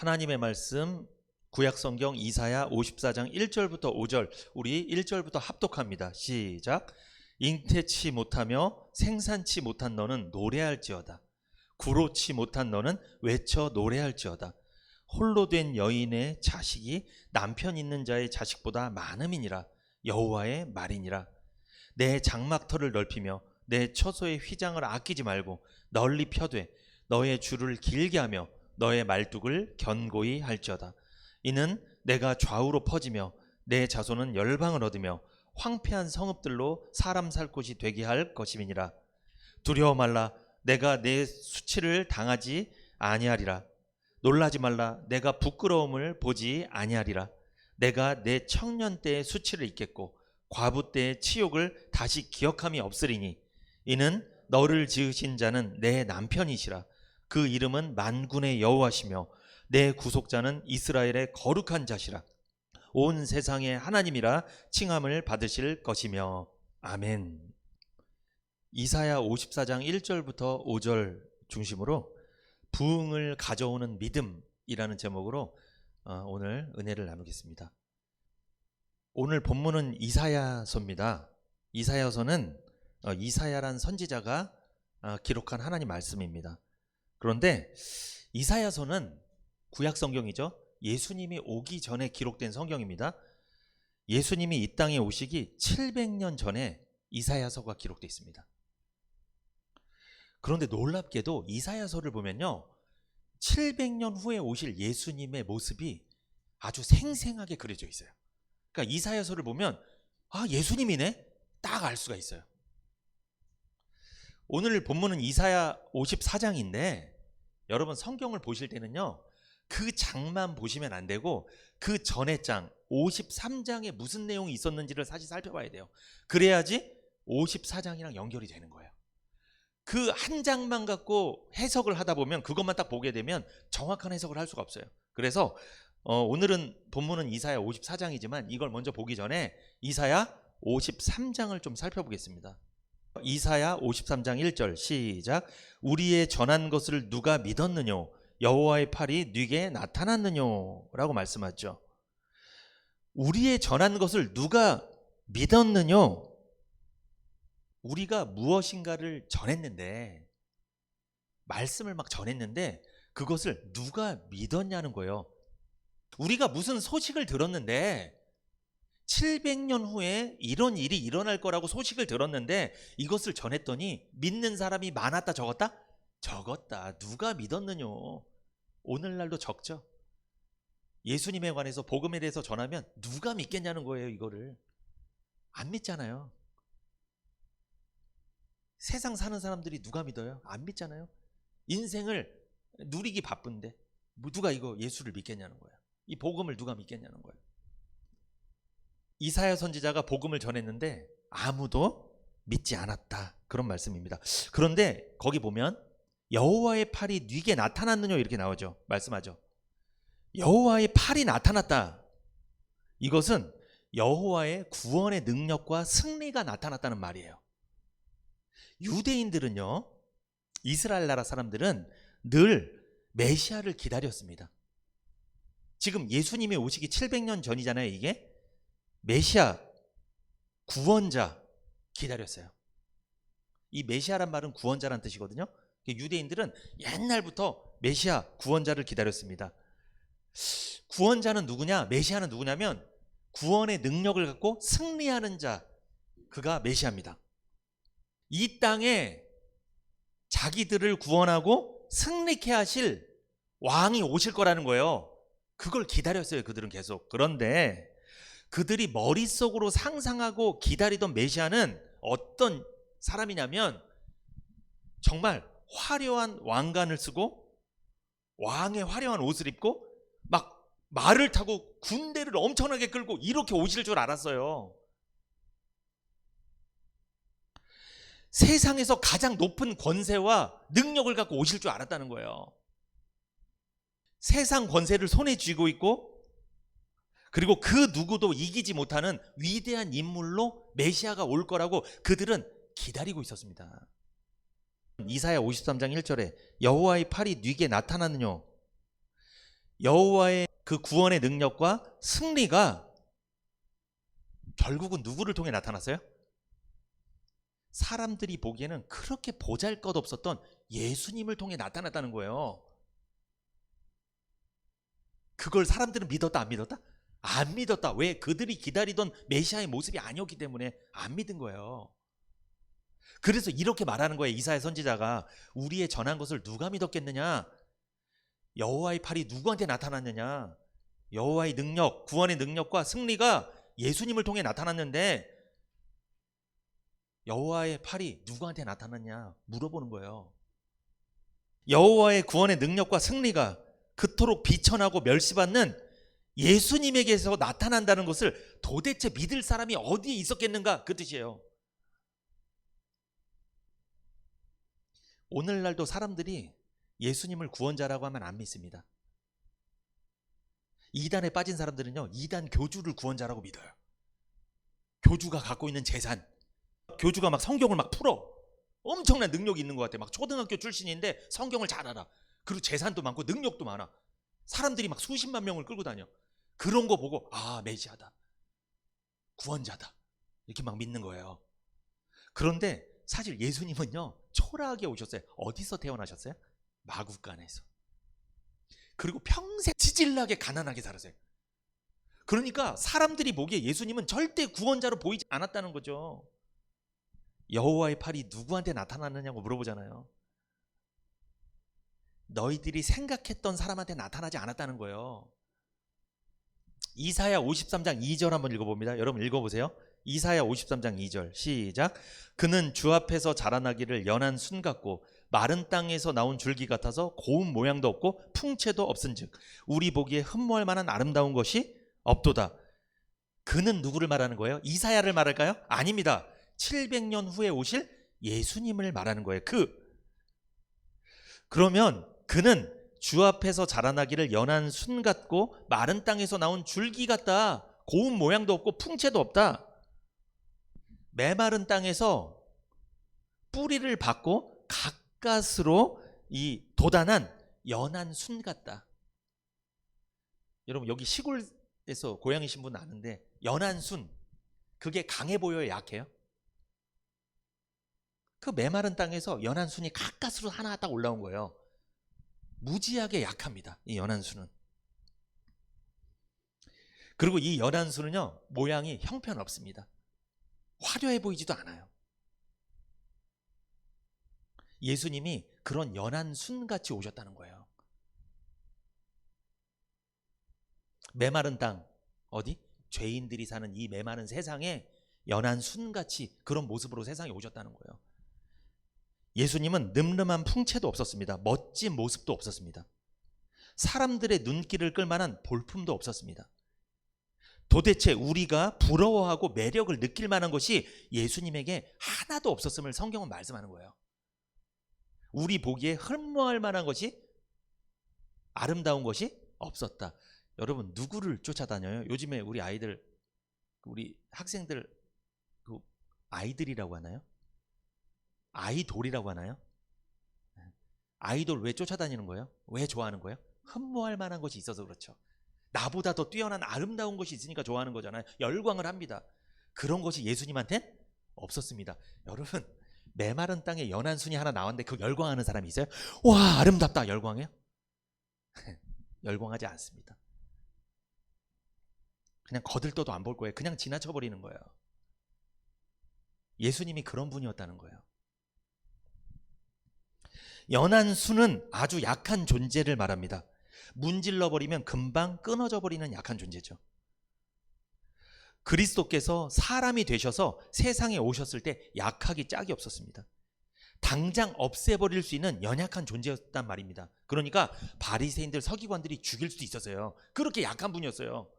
하나님의 말씀 구약성경 이사야 54장 1절부터 5절, 우리 1절부터 합독합니다. 시작. 잉태치 못하며 생산치 못한 너는 노래할지어다. 구로치 못한 너는 외쳐 노래할지어다. 홀로 된 여인의 자식이 남편 있는 자의 자식보다 많음이니라. 여호와의 말이니라. 내 장막터를 넓히며 내 처소의 휘장을 아끼지 말고 널리 펴되 너의 줄을 길게 하며 너의 말뚝을 견고히 할지어다. 이는 내가 좌우로 퍼지며 내 자손은 열방을 얻으며 황폐한 성읍들로 사람 살 곳이 되게 할 것임이니라. 두려워 말라. 내가 내 수치를 당하지 아니하리라. 놀라지 말라. 내가 부끄러움을 보지 아니하리라. 내가 내 청년 때의 수치를 잊겠고 과부 때의 치욕을 다시 기억함이 없으리니 이는 너를 지으신 자는 내 남편이시라. 그 이름은 만군의 여호와시며 내 구속자는 이스라엘의 거룩한 자시라. 온 세상의 하나님이라 칭함을 받으실 것이며. 아멘. 이사야 54장 1절부터 5절 중심으로 부흥을 가져오는 믿음이라는 제목으로 오늘 은혜를 나누겠습니다. 오늘 본문은 이사야서입니다. 이사야서는 이사야란 선지자가 기록한 하나님 말씀입니다. 그런데 이사야서는 구약 성경이죠. 예수님이 오기 전에 기록된 성경입니다. 예수님이 이 땅에 오시기 700년 전에 이사야서가 기록되어 있습니다. 그런데 놀랍게도 이사야서를 보면요, 700년 후에 오실 예수님의 모습이 아주 생생하게 그려져 있어요. 그러니까 이사야서를 보면 예수님이네? 딱 알 수가 있어요. 오늘 본문은 이사야 54장인데 여러분 성경을 보실 때는요, 그 장만 보시면 안 되고 그 전의 장 53장에 무슨 내용이 있었는지를 사실 살펴봐야 돼요. 그래야지 54장이랑 연결이 되는 거예요. 그 한 장만 갖고 해석을 하다 보면, 그것만 딱 보게 되면 정확한 해석을 할 수가 없어요. 그래서 오늘은 본문은 이사야 54장이지만 이걸 먼저 보기 전에 이사야 53장을 좀 살펴보겠습니다. 이사야 53장 1절 시작. 우리의 전한 것을 누가 믿었느냐? 여호와의 팔이 네게 나타났느냐? 라고 말씀하죠. 우리의 전한 것을 누가 믿었느냐? 우리가 무엇인가를 전했는데, 말씀을 막 전했는데 그것을 누가 믿었냐는 거예요. 우리가 무슨 소식을 들었는데 700년 후에 이런 일이 일어날 거라고 소식을 들었는데 이것을 전했더니 믿는 사람이 많았다 적었다? 적었다. 누가 믿었느냐? 오늘날도 적죠. 예수님에 관해서 복음에 대해서 전하면 누가 믿겠냐는 거예요. 이거를 안 믿잖아요. 세상 사는 사람들이 누가 믿어요? 안 믿잖아요. 인생을 누리기 바쁜데 누가 이거 예수를 믿겠냐는 거예요. 이 복음을 누가 믿겠냐는 거예요. 이사야 선지자가 복음을 전했는데 아무도 믿지 않았다, 그런 말씀입니다. 그런데 거기 보면 여호와의 팔이 네게 나타났느냐 이렇게 나오죠. 말씀하죠. 여호와의 팔이 나타났다. 이것은 여호와의 구원의 능력과 승리가 나타났다는 말이에요. 유대인들은요, 이스라엘 나라 사람들은 늘 메시아를 기다렸습니다. 지금 예수님이 오시기 700년 전이잖아요. 이게 메시아, 구원자 기다렸어요. 이 메시아란 말은 구원자란 뜻이거든요. 유대인들은 옛날부터 메시아, 구원자를 기다렸습니다. 구원자는 누구냐? 메시아는 누구냐면 구원의 능력을 갖고 승리하는 자, 그가 메시아입니다. 이 땅에 자기들을 구원하고 승리케 하실 왕이 오실 거라는 거예요. 그걸 기다렸어요. 그들은 계속. 그런데 그들이 머릿속으로 상상하고 기다리던 메시아는 어떤 사람이냐면 정말 화려한 왕관을 쓰고 왕의 화려한 옷을 입고 막 말을 타고 군대를 엄청나게 끌고 이렇게 오실 줄 알았어요. 세상에서 가장 높은 권세와 능력을 갖고 오실 줄 알았다는 거예요. 세상 권세를 손에 쥐고 있고, 그리고 그 누구도 이기지 못하는 위대한 인물로 메시아가 올 거라고 그들은 기다리고 있었습니다. 이사야 53장 1절에 여호와의 팔이 네게 나타났느냐? 여호와의 그 구원의 능력과 승리가 결국은 누구를 통해 나타났어요? 사람들이 보기에는 그렇게 보잘것없었던 예수님을 통해 나타났다는 거예요. 그걸 사람들은 믿었다, 안 믿었다? 안 믿었다. 왜? 그들이 기다리던 메시아의 모습이 아니었기 때문에 안 믿은 거예요. 그래서 이렇게 말하는 거예요. 이사야 선지자가 우리의 전한 것을 누가 믿었겠느냐? 여호와의 팔이 누구한테 나타났느냐? 여호와의 능력, 구원의 능력과 승리가 예수님을 통해 나타났는데 여호와의 팔이 누구한테 나타났냐 물어보는 거예요. 여호와의 구원의 능력과 승리가 그토록 비천하고 멸시받는 예수님에게서 나타난다는 것을 도대체 믿을 사람이 어디에 있었겠는가, 그 뜻이에요. 오늘날도 사람들이 예수님을 구원자라고 하면 안 믿습니다. 이단에 빠진 사람들은요, 이단 교주를 구원자라고 믿어요. 교주가 갖고 있는 재산, 교주가 막 성경을 막 풀어. 엄청난 능력이 있는 것 같아. 막 초등학교 출신인데 성경을 잘 알아. 그리고 재산도 많고 능력도 많아. 사람들이 막 수십만 명을 끌고 다녀. 그런 거 보고 아, 메시아다, 구원자다, 이렇게 막 믿는 거예요. 그런데 사실 예수님은요, 초라하게 오셨어요. 어디서 태어나셨어요? 마구간에서. 그리고 평생 지질나게 가난하게 살았어요. 그러니까 사람들이 보기에 예수님은 절대 구원자로 보이지 않았다는 거죠. 여호와의 팔이 누구한테 나타났느냐고 물어보잖아요. 너희들이 생각했던 사람한테 나타나지 않았다는 거예요. 이사야 53장 2절 한번 읽어봅니다. 여러분 읽어보세요. 이사야 53장 2절 시작. 그는 주 앞에서 자라나기를 연한 순 같고 마른 땅에서 나온 줄기 같아서 고운 모양도 없고 풍채도 없은즉 우리 보기에 흠모할 만한 아름다운 것이 없도다. 그는 누구를 말하는 거예요? 이사야를 말할까요? 아닙니다. 700년 후에 오실 예수님을 말하는 거예요. 그러면 그는 주 앞에서 자라나기를 연한 순 같고 마른 땅에서 나온 줄기 같다. 고운 모양도 없고 풍채도 없다. 메마른 땅에서 뿌리를 받고 가까스로 이 돋아난 연한 순 같다. 여러분 여기 시골에서 고향이신 분은 아는데 연한 순, 그게 강해 보여요, 약해요? 그 메마른 땅에서 연한 순이 가까스로 하나 딱 올라온 거예요. 무지하게 약합니다, 이 연한 순은. 그리고 이 연한 순은요, 모양이 형편없습니다. 화려해 보이지도 않아요. 예수님이 그런 연한 순같이 오셨다는 거예요. 메마른 땅, 어디? 죄인들이 사는 이 메마른 세상에 연한 순같이 그런 모습으로 세상에 오셨다는 거예요. 예수님은 늠름한 풍채도 없었습니다. 멋진 모습도 없었습니다. 사람들의 눈길을 끌만한 볼품도 없었습니다. 도대체 우리가 부러워하고 매력을 느낄 만한 것이 예수님에게 하나도 없었음을 성경은 말씀하는 거예요. 우리 보기에 흠모할 만한 것이, 아름다운 것이 없었다. 여러분 누구를 쫓아다녀요? 요즘에 우리 아이들, 우리 학생들, 그 아이들이라고 하나요? 아이돌이라고 하나요? 아이돌 왜 쫓아다니는 거예요? 왜 좋아하는 거예요? 흠모할 만한 것이 있어서 그렇죠. 나보다 더 뛰어난 아름다운 것이 있으니까 좋아하는 거잖아요. 열광을 합니다. 그런 것이 예수님한텐 없었습니다. 여러분 메마른 땅에 연한 순이 하나 나왔는데 그 열광하는 사람이 있어요? 와, 아름답다, 열광해요? 열광하지 않습니다. 그냥 거들떠도 안 볼 거예요. 그냥 지나쳐버리는 거예요. 예수님이 그런 분이었다는 거예요. 연한 순은 아주 약한 존재를 말합니다. 문질러버리면 금방 끊어져 버리는 약한 존재죠. 그리스도께서 사람이 되셔서 세상에 오셨을 때 약하기 짝이 없었습니다. 당장 없애버릴 수 있는 연약한 존재였단 말입니다. 그러니까 바리새인들, 서기관들이 죽일 수도 있었어요. 그렇게 약한 분이었어요.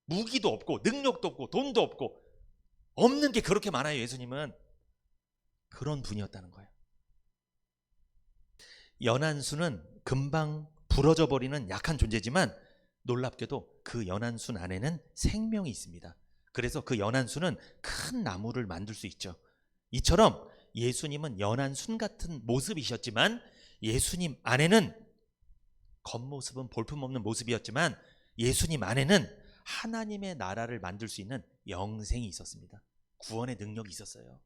무기도 없고 능력도 없고 돈도 없고 없는 게 그렇게 많아요. 예수님은 그런 분이었다는 거예요. 연한 순은 금방 부러져 버리는 약한 존재지만 놀랍게도 그 연한 순 안에는 생명이 있습니다. 그래서 그 연한 순은 큰 나무를 만들 수 있죠. 이처럼 예수님은 연한 순 같은 모습이셨지만 예수님 안에는 겉모습은 볼품없는 모습이었지만 예수님 안에는 하나님의 나라를 만들 수 있는 영생이 있었습니다. 구원의 능력이 있었어요.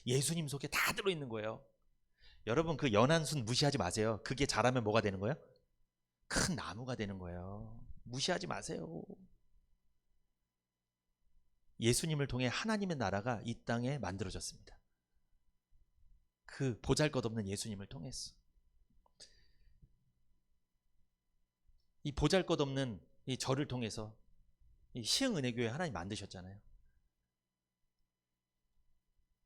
예수님 속에 다 들어있는 거예요. 여러분, 그 연한 순 무시하지 마세요. 그게 자라면 뭐가 되는 거예요? 큰 나무가 되는 거예요. 무시하지 마세요. 예수님을 통해 하나님의 나라가 이 땅에 만들어졌습니다. 그 보잘것없는 예수님을 통해서. 이 보잘것없는 이 저를 통해서 이 시흥은혜교회 하나님 만드셨잖아요.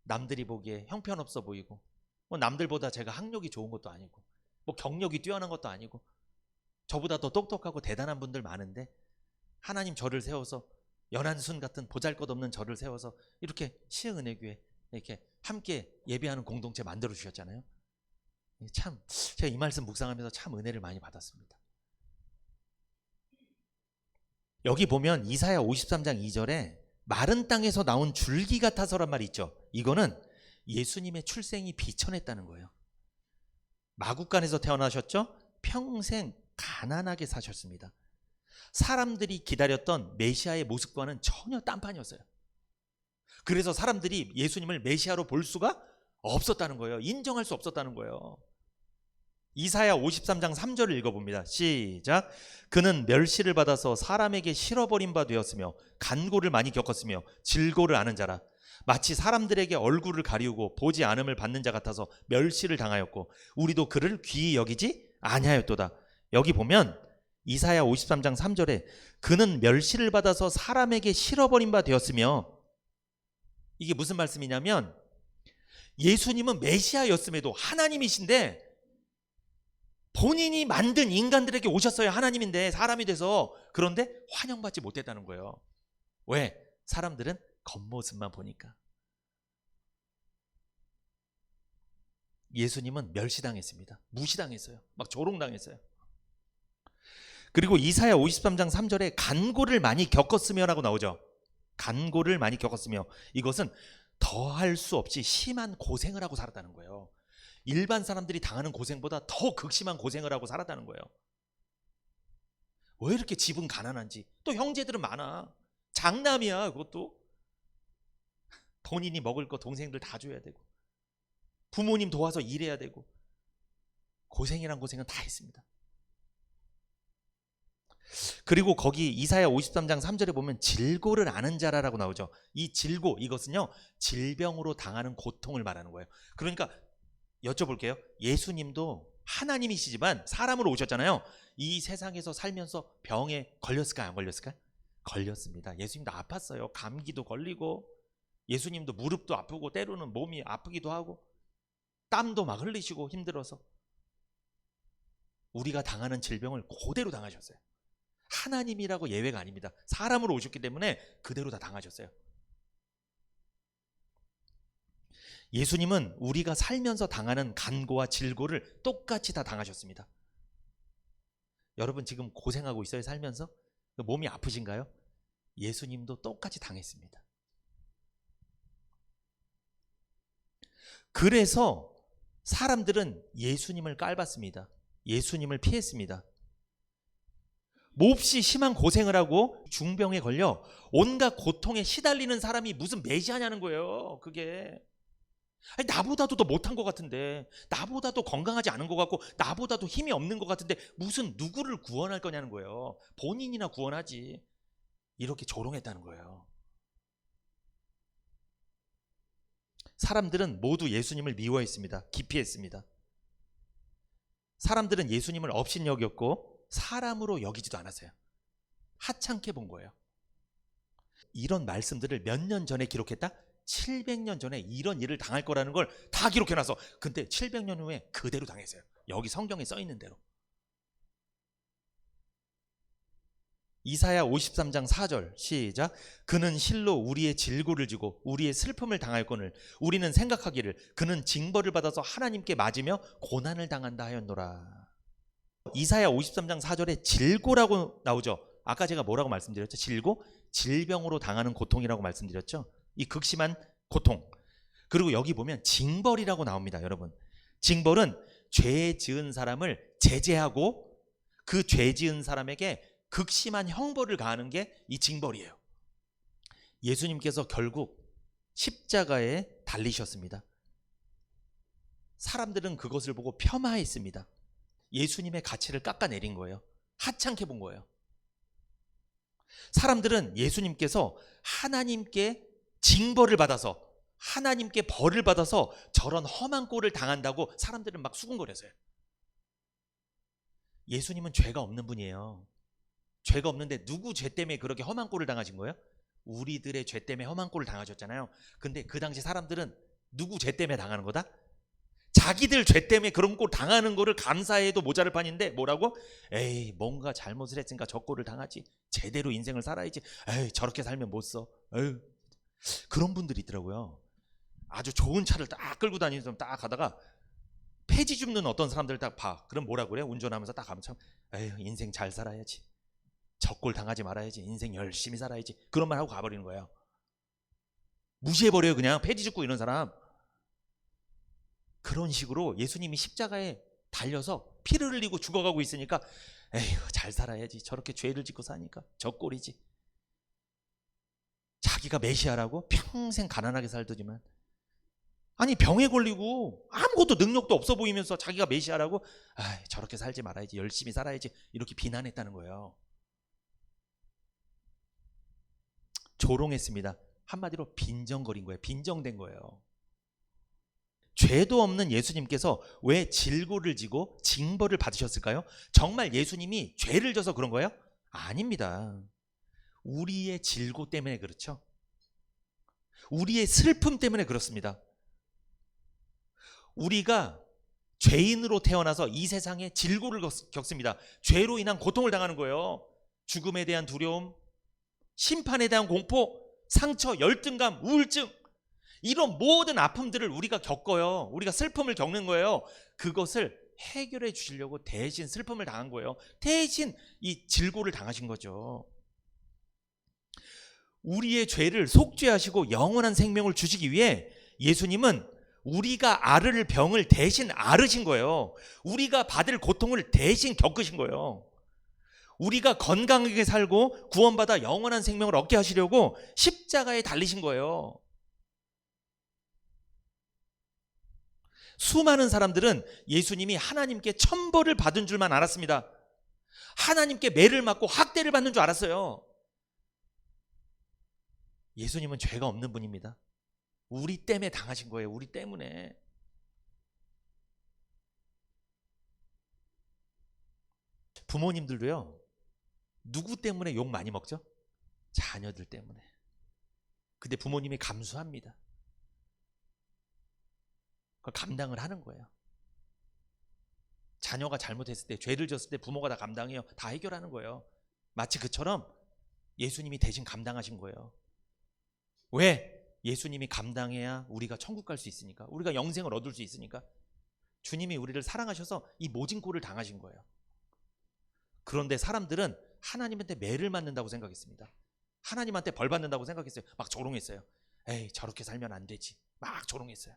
남들이 보기에 형편없어 보이고, 뭐 남들보다 제가 학력이 좋은 것도 아니고, 뭐 경력이 뛰어난 것도 아니고, 저보다 더 똑똑하고 대단한 분들 많은데 하나님 저를 세워서, 연한순 같은 보잘것없는 저를 세워서 이렇게 시흥은혜교회 이렇게 함께 예배하는 공동체 만들어 주셨잖아요. 참 제가 이 말씀 묵상하면서 참 은혜를 많이 받았습니다. 여기 보면 이사야 53장 2절에 마른 땅에서 나온 줄기 같아서란 말이 있죠. 이거는 예수님의 출생이 비천했다는 거예요. 마구간에서 태어나셨죠? 평생 가난하게 사셨습니다. 사람들이 기다렸던 메시아의 모습과는 전혀 딴판이었어요. 그래서 사람들이 예수님을 메시아로 볼 수가 없었다는 거예요. 인정할 수 없었다는 거예요. 이사야 53장 3절을 읽어봅니다. 시작. 그는 멸시를 받아서 사람에게 실어버린 바 되었으며 간고를 많이 겪었으며 질고를 아는 자라. 마치 사람들에게 얼굴을 가리우고 보지 않음을 받는 자 같아서 멸시를 당하였고 우리도 그를 귀히 여기지 아니하였도다. 여기 보면 이사야 53장 3절에 그는 멸시를 받아서 사람에게 실어버린 바 되었으며, 이게 무슨 말씀이냐면 예수님은 메시아였음에도 하나님이신데 본인이 만든 인간들에게 오셨어요. 하나님인데 사람이 돼서. 그런데 환영받지 못했다는 거예요. 왜? 사람들은 겉모습만 보니까. 예수님은 멸시당했습니다. 무시당했어요. 막 조롱당했어요. 그리고 이사야 53장 3절에 간고를 많이 겪었으며 라고 나오죠. 간고를 많이 겪었으며, 이것은 더할 수 없이 심한 고생을 하고 살았다는 거예요. 일반 사람들이 당하는 고생보다 더 극심한 고생을 하고 살았다는 거예요. 왜 이렇게 집은 가난한지. 또 형제들은 많아. 장남이야. 그것도 본인이 먹을 거 동생들 다 줘야 되고, 부모님 도와서 일해야 되고, 고생이란 고생은 다 했습니다. 그리고 거기 이사야 53장 3절에 보면 질고를 아는 자라라고 나오죠. 이 질고, 이것은요 질병으로 당하는 고통을 말하는 거예요. 그러니까 여쭤볼게요. 예수님도 하나님이시지만 사람으로 오셨잖아요. 이 세상에서 살면서 병에 걸렸을까요? 안 걸렸을까요? 걸렸습니다. 예수님도 아팠어요. 감기도 걸리고, 예수님도 무릎도 아프고, 때로는 몸이 아프기도 하고, 땀도 막 흘리시고 힘들어서. 우리가 당하는 질병을 그대로 당하셨어요. 하나님이라고 예외가 아닙니다. 사람으로 오셨기 때문에 그대로 다 당하셨어요. 예수님은 우리가 살면서 당하는 간고와 질고를 똑같이 다 당하셨습니다. 여러분 지금 고생하고 있어요? 살면서? 몸이 아프신가요? 예수님도 똑같이 당했습니다. 그래서 사람들은 예수님을 깔봤습니다. 예수님을 피했습니다. 몹시 심한 고생을 하고 중병에 걸려 온갖 고통에 시달리는 사람이 무슨 메시아냐는 거예요. 그게 아니, 나보다도 더 못한 것 같은데, 나보다도 건강하지 않은 것 같고, 나보다도 힘이 없는 것 같은데 무슨 누구를 구원할 거냐는 거예요. 본인이나 구원하지. 이렇게 조롱했다는 거예요. 사람들은 모두 예수님을 미워했습니다. 기피했습니다. 사람들은 예수님을 업신여겼고 사람으로 여기지도 않았어요. 하찮게 본 거예요. 이런 말씀들을 몇 년 전에 기록했다? 700년 전에 이런 일을 당할 거라는 걸 다 기록해놔서. 근데 700년 후에 그대로 당했어요. 여기 성경에 써 있는 대로. 이사야 53장 4절 시작. 그는 실로 우리의 질고를 지고 우리의 슬픔을 당할거늘 우리는 생각하기를 그는 징벌을 받아서 하나님께 맞으며 고난을 당한다 하였노라. 이사야 53장 4절에 질고라고 나오죠. 아까 제가 뭐라고 말씀드렸죠? 질고? 질병으로 당하는 고통이라고 말씀드렸죠. 이 극심한 고통. 그리고 여기 보면 징벌이라고 나옵니다. 여러분, 징벌은 죄 지은 사람을 제재하고 그 죄 지은 사람에게 극심한 형벌을 가하는 게 이 징벌이에요. 예수님께서 결국 십자가에 달리셨습니다. 사람들은 그것을 보고 폄하했습니다. 예수님의 가치를 깎아내린 거예요. 하찮게 본 거예요. 사람들은 예수님께서 하나님께 징벌을 받아서, 하나님께 벌을 받아서 저런 험한 꼴을 당한다고 사람들은 막 수군거렸어요. 예수님은 죄가 없는 분이에요. 죄가 없는데 누구 죄 때문에 그렇게 험한 꼴을 당하신 거예요? 우리들의 죄 때문에 험한 꼴을 당하셨잖아요. 근데 그 당시 사람들은 누구 죄 때문에 당하는 거다? 자기들 죄 때문에 그런 꼴 당하는 거를 감사해도 모자랄 판인데 뭐라고? 에이, 뭔가 잘못을 했으니까 저 꼴을 당하지. 제대로 인생을 살아야지. 에이, 저렇게 살면 못 써. 에이. 그런 분들이 있더라고요. 아주 좋은 차를 딱 끌고 다니면서 딱 가다가 폐지 줍는 어떤 사람들 딱 봐. 그럼 뭐라 그래? 운전하면서 딱 가면 참, 에휴, 인생 잘 살아야지. 저 꼴 당하지 말아야지. 인생 열심히 살아야지. 그런 말 하고 가버리는 거예요. 무시해버려요. 그냥 폐지 줍고 이런 사람. 그런 식으로 예수님이 십자가에 달려서 피를 흘리고 죽어가고 있으니까 에휴, 잘 살아야지. 저렇게 죄를 짓고 사니까 저 꼴이지. 자기가 메시아라고 평생 가난하게 살더지만, 아니 병에 걸리고 아무것도 능력도 없어 보이면서 자기가 메시아라고, 아, 저렇게 살지 말아야지. 열심히 살아야지. 이렇게 비난했다는 거예요. 조롱했습니다. 한마디로 빈정거린 거예요. 빈정된 거예요. 죄도 없는 예수님께서 왜 질고를 지고 징벌을 받으셨을까요? 정말 예수님이 죄를 져서 그런 거예요? 아닙니다. 우리의 질고 때문에 그렇죠. 우리의 슬픔 때문에 그렇습니다. 우리가 죄인으로 태어나서 이 세상에 질고를 겪습니다. 죄로 인한 고통을 당하는 거예요. 죽음에 대한 두려움, 심판에 대한 공포, 상처, 열등감, 우울증, 이런 모든 아픔들을 우리가 겪어요. 우리가 슬픔을 겪는 거예요. 그것을 해결해 주시려고 대신 슬픔을 당한 거예요. 대신 이 질고를 당하신 거죠. 우리의 죄를 속죄하시고 영원한 생명을 주시기 위해 예수님은 우리가 앓을 병을 대신 앓으신 거예요. 우리가 받을 고통을 대신 겪으신 거예요. 우리가 건강하게 살고 구원받아 영원한 생명을 얻게 하시려고 십자가에 달리신 거예요. 수많은 사람들은 예수님이 하나님께 천벌을 받은 줄만 알았습니다. 하나님께 매를 맞고 학대를 받는 줄 알았어요. 예수님은 죄가 없는 분입니다. 우리 때문에 당하신 거예요. 우리 때문에. 부모님들도요, 누구 때문에 욕 많이 먹죠? 자녀들 때문에. 근데 부모님이 감수합니다. 그걸 감당을 하는 거예요. 자녀가 잘못했을 때, 죄를 졌을 때 부모가 다 감당해요. 다 해결하는 거예요. 마치 그처럼 예수님이 대신 감당하신 거예요. 왜? 예수님이 감당해야 우리가 천국 갈 수 있으니까, 우리가 영생을 얻을 수 있으니까. 주님이 우리를 사랑하셔서 이 모진 꼴을 당하신 거예요. 그런데 사람들은 하나님한테 매를 맞는다고 생각했습니다. 하나님한테 벌 받는다고 생각했어요. 막 조롱했어요. 에이, 저렇게 살면 안 되지. 막 조롱했어요.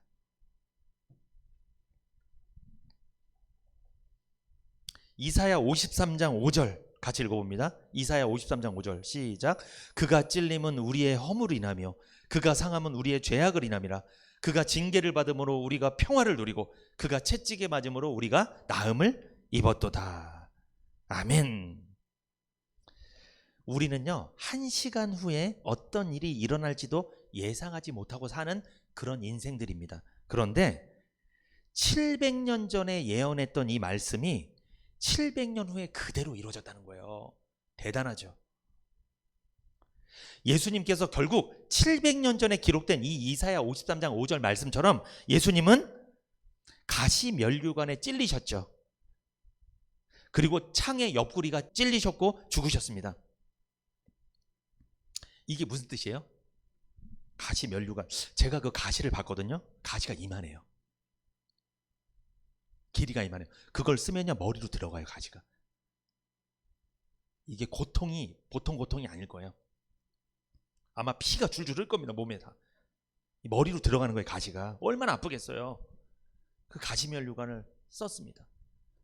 이사야 53장 5절 같이 읽어봅니다. 이사야 53장 5절 시작. 그가 찔림은 우리의 허물을 인하며 그가 상함은 우리의 죄악을 인함이라. 그가 징계를 받음으로 우리가 평화를 누리고 그가 채찍에 맞음으로 우리가 나음을 입었도다. 아멘. 우리는요, 1시간 후에 어떤 일이 일어날지도 예상하지 못하고 사는 그런 인생들입니다. 그런데 700년 전에 예언했던 이 말씀이 700년 후에 그대로 이루어졌다는 거예요. 대단하죠. 예수님께서 결국 700년 전에 기록된 이 이사야 53장 5절 말씀처럼 예수님은 가시면류관에 찔리셨죠. 그리고 창의 옆구리가 찔리셨고 죽으셨습니다. 이게 무슨 뜻이에요? 가시면류관. 제가 그 가시를 봤거든요. 가시가 이만해요. 길이가 이만해요. 그걸 쓰면요, 머리로 들어가요, 가시가. 이게 고통이 보통 고통이 아닐 거예요. 아마 피가 줄줄 흘 겁니다, 몸에 다. 머리로 들어가는 거예요, 가시가. 얼마나 아프겠어요. 그 가시면류관을 썼습니다.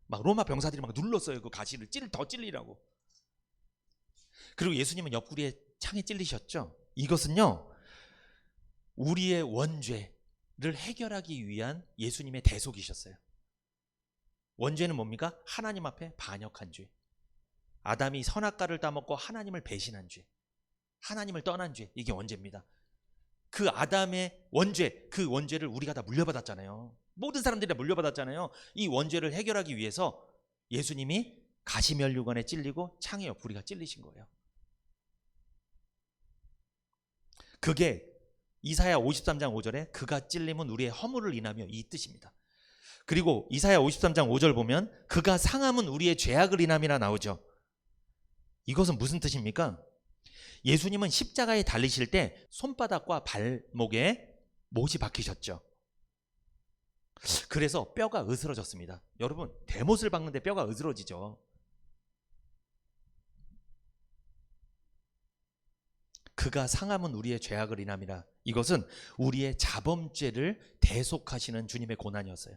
막 로마 병사들이 막 눌렀어요. 그 가시를 더 찔리라고. 그리고 예수님은 옆구리에 창에 찔리셨죠. 이것은요, 우리의 원죄를 해결하기 위한 예수님의 대속이셨어요. 원죄는 뭡니까? 하나님 앞에 반역한 죄. 아담이 선악과를 따먹고 하나님을 배신한 죄, 하나님을 떠난 죄, 이게 원죄입니다. 그 아담의 원죄, 그 원죄를 우리가 다 물려받았잖아요. 모든 사람들이 다 물려받았잖아요. 이 원죄를 해결하기 위해서 예수님이 가시면류관에 찔리고 창에 옆구리가 찔리신 거예요. 그게 이사야 53장 5절에 그가 찔림은 우리의 허물을 인하며 이 뜻입니다. 그리고 이사야 53장 5절 보면 그가 상함은 우리의 죄악을 인함이라 나오죠. 이것은 무슨 뜻입니까? 예수님은 십자가에 달리실 때 손바닥과 발목에 못이 박히셨죠. 그래서 뼈가 으스러졌습니다. 여러분, 대못을 박는데 뼈가 으스러지죠. 그가 상함은 우리의 죄악을 인함이라. 이것은 우리의 자범죄를 대속하시는 주님의 고난이었어요.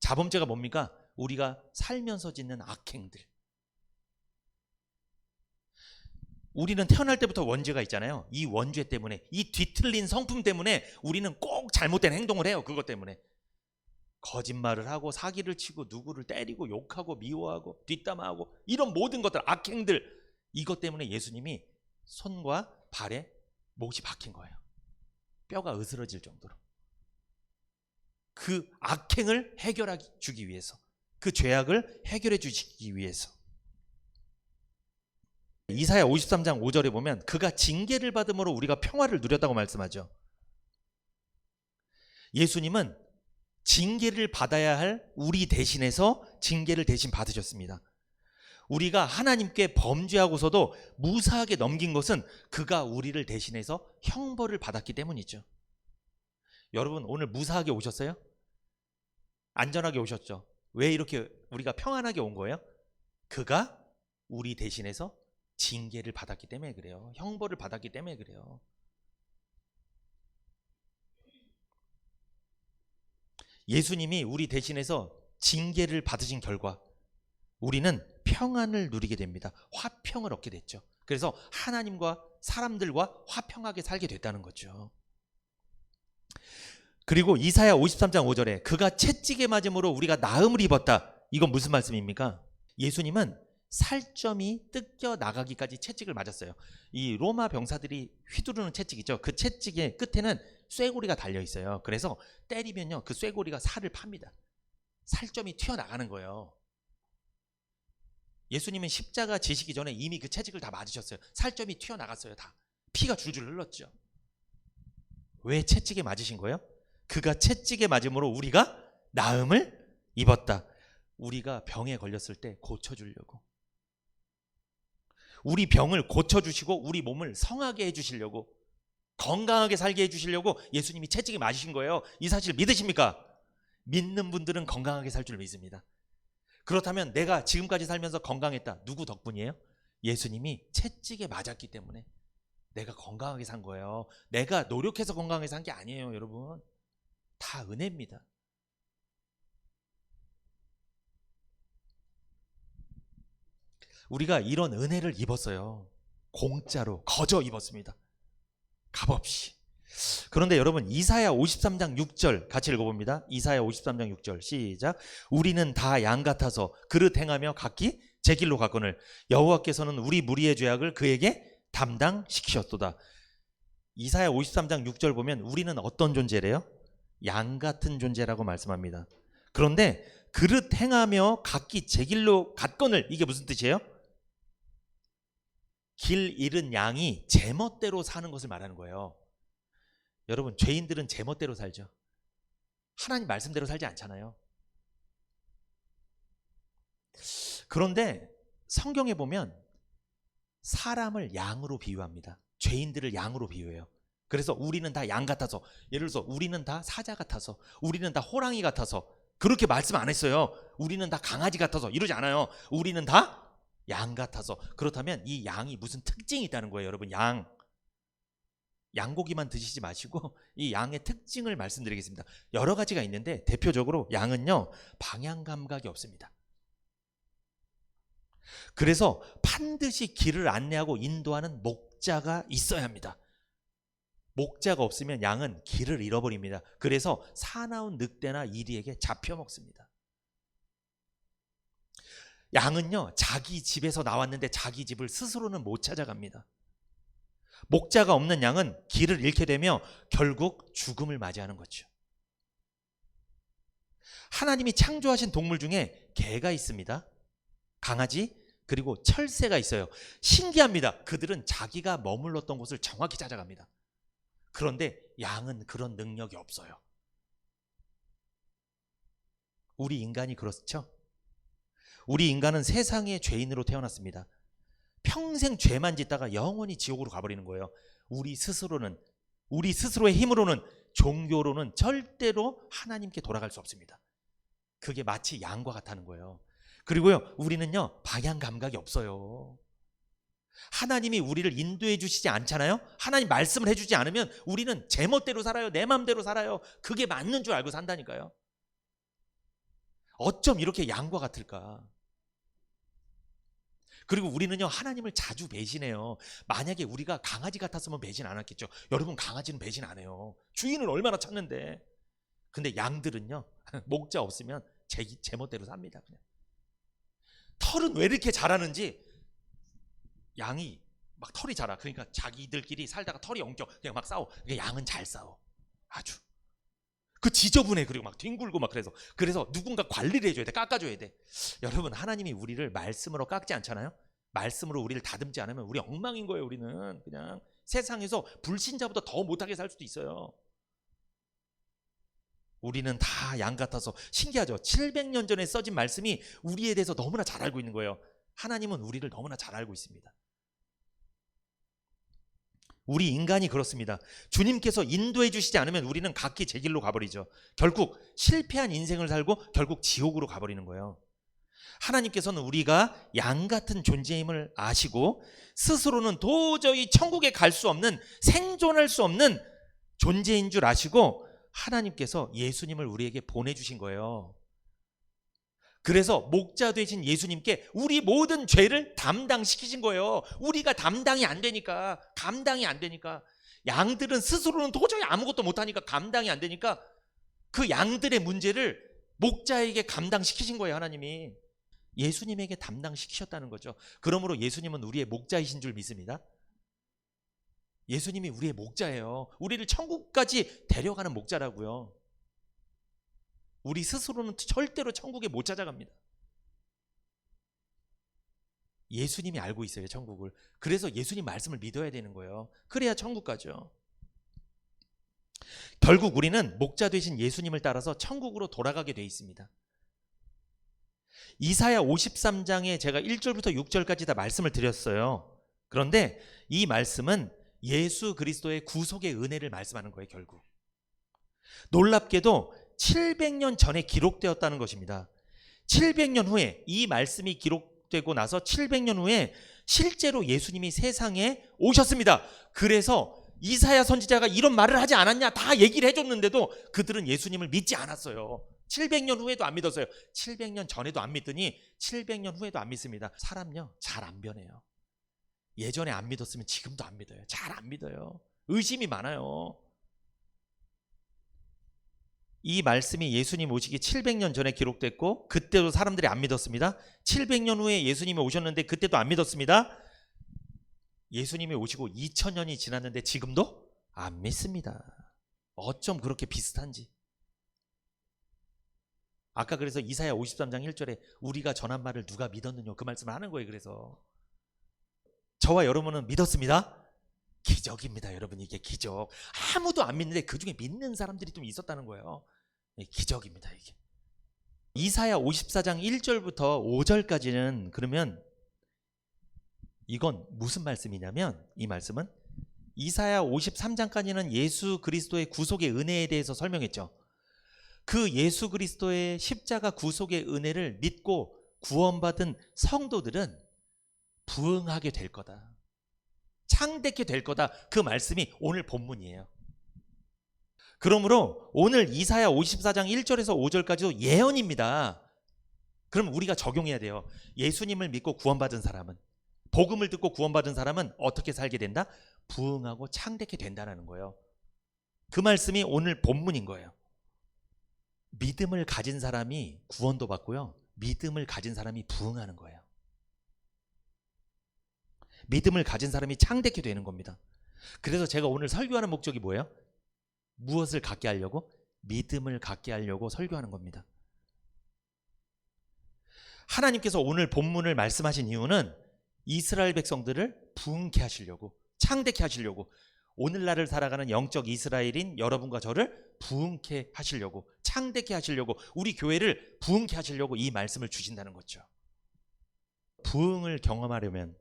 자범죄가 뭡니까? 우리가 살면서 짓는 악행들. 우리는 태어날 때부터 원죄가 있잖아요. 이 원죄 때문에, 이 뒤틀린 성품 때문에 우리는 꼭 잘못된 행동을 해요. 그것 때문에 거짓말을 하고 사기를 치고 누구를 때리고 욕하고 미워하고 뒷담화하고 이런 모든 것들, 악행들, 이것 때문에 예수님이 손과 발에 못이 박힌 거예요. 뼈가 으스러질 정도로. 그 악행을 해결해 주기 위해서, 그 죄악을 해결해 주시기 위해서. 이사야 53장 5절에 보면 그가 징계를 받음으로 우리가 평화를 누렸다고 말씀하죠. 예수님은 징계를 받아야 할 우리 대신해서 징계를 대신 받으셨습니다. 우리가 하나님께 범죄하고서도 무사하게 넘긴 것은 그가 우리를 대신해서 형벌을 받았기 때문이죠. 여러분, 오늘 무사하게 오셨어요? 안전하게 오셨죠? 왜 이렇게 우리가 평안하게 온 거예요? 그가 우리 대신해서 징계를 받았기 때문에 그래요. 형벌을 받았기 때문에 그래요. 예수님이 우리 대신해서 징계를 받으신 결과 우리는 평안을 누리게 됩니다. 화평을 얻게 됐죠. 그래서 하나님과 사람들과 화평하게 살게 됐다는 거죠. 그리고 이사야 53장 5절에 그가 채찍에 맞음으로 우리가 나음을 입었다. 이건 무슨 말씀입니까? 예수님은 살점이 뜯겨 나가기까지 채찍을 맞았어요. 이 로마 병사들이 휘두르는 채찍이죠. 그 채찍의 끝에는 쇠고리가 달려 있어요. 그래서 때리면요, 그 쇠고리가 살을 팝니다. 살점이 튀어나가는 거예요. 예수님은 십자가 지시기 전에 이미 그 채찍을 다 맞으셨어요. 살점이 튀어나갔어요. 다 피가 줄줄 흘렀죠. 왜 채찍에 맞으신 거예요? 그가 채찍에 맞음으로 우리가 나음을 입었다. 우리가 병에 걸렸을 때 고쳐주려고, 우리 병을 고쳐주시고 우리 몸을 성하게 해주시려고, 건강하게 살게 해주시려고 예수님이 채찍에 맞으신 거예요. 이 사실 믿으십니까? 믿는 분들은 건강하게 살 줄 믿습니다. 그렇다면 내가 지금까지 살면서 건강했다. 누구 덕분이에요? 예수님이 채찍에 맞았기 때문에 내가 건강하게 산 거예요. 내가 노력해서 건강하게 산 게 아니에요, 여러분. 다 은혜입니다. 우리가 이런 은혜를 입었어요. 공짜로 거저 입었습니다. 값없이. 그런데 여러분, 이사야 53장 6절 같이 읽어봅니다. 이사야 53장 6절 시작. 우리는 다 양 같아서 그릇 행하며 각기 제 길로 갔거늘 여호와께서는 우리 무리의 죄악을 그에게 담당시키셨도다. 이사야 53장 6절 보면 우리는 어떤 존재래요? 양 같은 존재라고 말씀합니다. 그런데 그릇 행하며 각기 제 길로 갔거늘, 이게 무슨 뜻이에요? 길 잃은 양이 제멋대로 사는 것을 말하는 거예요. 여러분, 죄인들은 제멋대로 살죠. 하나님 말씀대로 살지 않잖아요. 그런데 성경에 보면 사람을 양으로 비유합니다. 죄인들을 양으로 비유해요. 그래서 우리는 다 양 같아서, 예를 들어서 우리는 다 사자 같아서, 우리는 다 호랑이 같아서, 그렇게 말씀 안 했어요. 우리는 다 강아지 같아서, 이러지 않아요. 우리는 다 양 같아서. 그렇다면 이 양이 무슨 특징이 있다는 거예요, 여러분. 양, 양고기만 드시지 마시고 이 양의 특징을 말씀드리겠습니다. 여러 가지가 있는데 대표적으로 양은요, 방향 감각이 없습니다. 그래서 반드시 길을 안내하고 인도하는 목자가 있어야 합니다. 목자가 없으면 양은 길을 잃어버립니다. 그래서 사나운 늑대나 이리에게 잡혀 먹습니다. 양은요, 자기 집에서 나왔는데 자기 집을 스스로는 못 찾아갑니다. 목자가 없는 양은 길을 잃게 되며 결국 죽음을 맞이하는 거죠. 하나님이 창조하신 동물 중에 개가 있습니다. 강아지, 그리고 철새가 있어요. 신기합니다. 그들은 자기가 머물렀던 곳을 정확히 찾아갑니다. 그런데 양은 그런 능력이 없어요. 우리 인간이 그렇죠? 우리 인간은 세상의 죄인으로 태어났습니다. 평생 죄만 짓다가 영원히 지옥으로 가버리는 거예요. 우리 스스로의 힘으로는, 종교로는 절대로 하나님께 돌아갈 수 없습니다. 그게 마치 양과 같다는 거예요. 그리고요, 우리는요, 방향 감각이 없어요. 하나님이 우리를 인도해 주시지 않잖아요. 하나님 말씀을 해주지 않으면 우리는 제멋대로 살아요. 내 마음대로 살아요. 그게 맞는 줄 알고 산다니까요. 어쩜 이렇게 양과 같을까? 그리고 우리는요, 하나님을 자주 배신해요. 만약에 우리가 강아지 같았으면 배신 안 했겠죠. 여러분, 강아지는 배신 안 해요. 주인을 얼마나 찾는데. 근데 양들은요, 목자 없으면 제멋대로 삽니다. 그냥. 털은 왜 이렇게 자라는지, 양이 막 털이 자라. 그러니까 자기들끼리 살다가 털이 엉켜 그냥 막 싸워. 그러니까 양은 잘 싸워. 아주. 그 지저분해. 그리고 막 뒹굴고 막 그래서 누군가 관리를 해줘야 돼. 깎아줘야 돼. 여러분, 하나님이 우리를 말씀으로 깎지 않잖아요. 말씀으로 우리를 다듬지 않으면 우리 엉망인 거예요. 우리는 그냥 세상에서 불신자보다 더 못하게 살 수도 있어요. 우리는 다 양 같아서 신기하죠. 700년 전에 써진 말씀이 우리에 대해서 너무나 잘 알고 있는 거예요. 하나님은 우리를 너무나 잘 알고 있습니다. 우리 인간이 그렇습니다. 주님께서 인도해 주시지 않으면 우리는 각기 제 길로 가버리죠. 결국 실패한 인생을 살고 결국 지옥으로 가버리는 거예요. 하나님께서는 우리가 양 같은 존재임을 아시고 스스로는 도저히 천국에 갈 수 없는, 생존할 수 없는 존재인 줄 아시고 하나님께서 예수님을 우리에게 보내주신 거예요. 그래서 목자 되신 예수님께 우리 모든 죄를 담당시키신 거예요. 우리가 감당이 안 되니까. 양들은 스스로는 도저히 아무것도 못하니까, 감당이 안 되니까 그 양들의 문제를 목자에게 감당시키신 거예요. 하나님이 예수님에게 담당시키셨다는 거죠. 그러므로 예수님은 우리의 목자이신 줄 믿습니다. 예수님이 우리의 목자예요. 우리를 천국까지 데려가는 목자라고요. 우리 스스로는 절대로 천국에 못 찾아갑니다. 예수님이 알고 있어요, 천국을. 그래서 예수님 말씀을 믿어야 되는 거예요. 그래야 천국 가죠. 결국 우리는 목자 되신 예수님을 따라서 천국으로 돌아가게 돼 있습니다. 이사야 53장에 제가 1절부터 6절까지 다 말씀을 드렸어요. 그런데 이 말씀은 예수 그리스도의 구속의 은혜를 말씀하는 거예요. 결국 놀랍게도 700년 전에 기록되었다는 것입니다. 700년 후에, 이 말씀이 기록되고 나서 700년 후에 실제로 예수님이 세상에 오셨습니다. 그래서 이사야 선지자가 이런 말을 하지 않았냐 다 얘기를 해줬는데도 그들은 예수님을 믿지 않았어요. 700년 후에도 안 믿었어요. 700년 전에도 안 믿더니 700년 후에도 안 믿습니다. 사람요, 잘 안 변해요. 예전에 안 믿었으면 지금도 안 믿어요. 잘 안 믿어요. 의심이 많아요. 이 말씀이 예수님 오시기 700년 전에 기록됐고 그때도 사람들이 안 믿었습니다. 700년 후에 예수님이 오셨는데 그때도 안 믿었습니다. 예수님이 오시고 2000년이 지났는데 지금도 안 믿습니다. 어쩜 그렇게 비슷한지. 아까 그래서 이사야 53장 1절에 우리가 전한 말을 누가 믿었느냐, 그 말씀을 하는 거예요. 그래서 저와 여러분은 믿었습니다. 기적입니다, 여러분. 이게 기적. 아무도 안 믿는데 그 중에 믿는 사람들이 좀 있었다는 거예요. 기적입니다, 이게. 이사야 54장 1절부터 5절까지는 그러면 이건 무슨 말씀이냐면, 이 말씀은 이사야 53장까지는 예수 그리스도의 구속의 은혜에 대해서 설명했죠. 그 예수 그리스도의 십자가 구속의 은혜를 믿고 구원받은 성도들은 부응하게 될 거다. 창대케 될 거다. 그 말씀이 오늘 본문이에요. 그러므로 오늘 이사야 54장 1절에서 5절까지도 예언입니다. 그럼 우리가 적용해야 돼요. 예수님을 믿고 구원받은 사람은, 복음을 듣고 구원받은 사람은 어떻게 살게 된다? 부흥하고 창대케 된다는 거예요. 그 말씀이 오늘 본문인 거예요. 믿음을 가진 사람이 구원도 받고요, 믿음을 가진 사람이 부흥하는 거예요. 믿음을 가진 사람이 창대케 되는 겁니다. 그래서 제가 오늘 설교하는 목적이 뭐예요? 무엇을 갖게 하려고? 믿음을 갖게 하려고 설교하는 겁니다. 하나님께서 오늘 본문을 말씀하신 이유는 이스라엘 백성들을 부흥케 하시려고, 창대케 하시려고, 오늘날을 살아가는 영적 이스라엘인 여러분과 저를 부흥케 하시려고, 창대케 하시려고, 우리 교회를 부흥케 하시려고 이 말씀을 주신다는 거죠. 부흥을 경험하려면,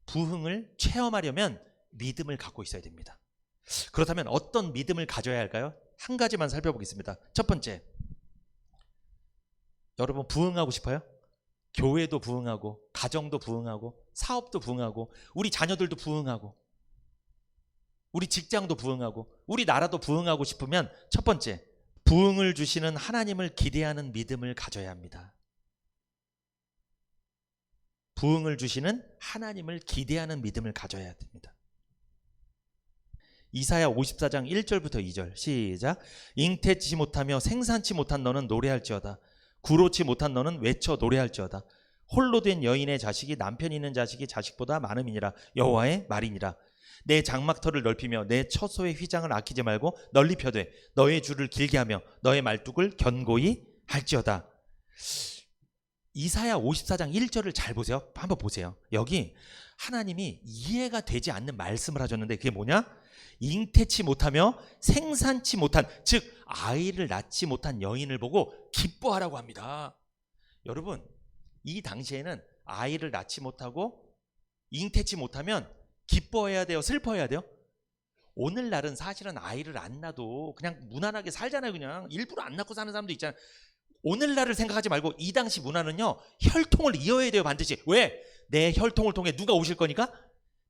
부흥을 체험하려면 믿음을 갖고 있어야 됩니다. 그렇다면 어떤 믿음을 가져야 할까요? 한 가지만 살펴보겠습니다. 첫 번째, 여러분 부흥하고 싶어요? 교회도 부흥하고, 가정도 부흥하고, 사업도 부흥하고, 우리 자녀들도 부흥하고, 우리 직장도 부흥하고, 우리 나라도 부흥하고 싶으면 첫 번째, 부흥을 주시는 하나님을 기대하는 믿음을 가져야 합니다. 부흥을 주시는 하나님을 기대하는 믿음을 가져야 됩니다. 이사야 54장 1절부터 2절 시작. 잉태치 못하며 생산치 못한 너는 노래할지어다. 구로치 못한 너는 외쳐 노래할지어다. 홀로 된 여인의 자식이 남편 있는 자식이 자식보다 많음이니라. 여호와의 말이니라. 내 장막터를 넓히며 내 처소의 휘장을 아끼지 말고 널리 펴되 너의 줄을 길게 하며 너의 말뚝을 견고히 할지어다. 이사야 54장 1절을 잘 보세요. 한번 보세요. 여기 하나님이 이해가 되지 않는 말씀을 하셨는데 그게 뭐냐? 잉태치 못하며 생산치 못한, 즉 아이를 낳지 못한 여인을 보고 기뻐하라고 합니다. 여러분, 이 당시에는 아이를 낳지 못하고 잉태치 못하면 기뻐해야 돼요? 슬퍼해야 돼요? 오늘날은 사실은 아이를 안 낳아도 그냥 무난하게 살잖아요. 그냥 일부러 안 낳고 사는 사람도 있잖아요. 오늘날을 생각하지 말고 이 당시 문화는요, 혈통을 이어야 돼요. 반드시. 왜? 내 혈통을 통해 누가 오실 거니까?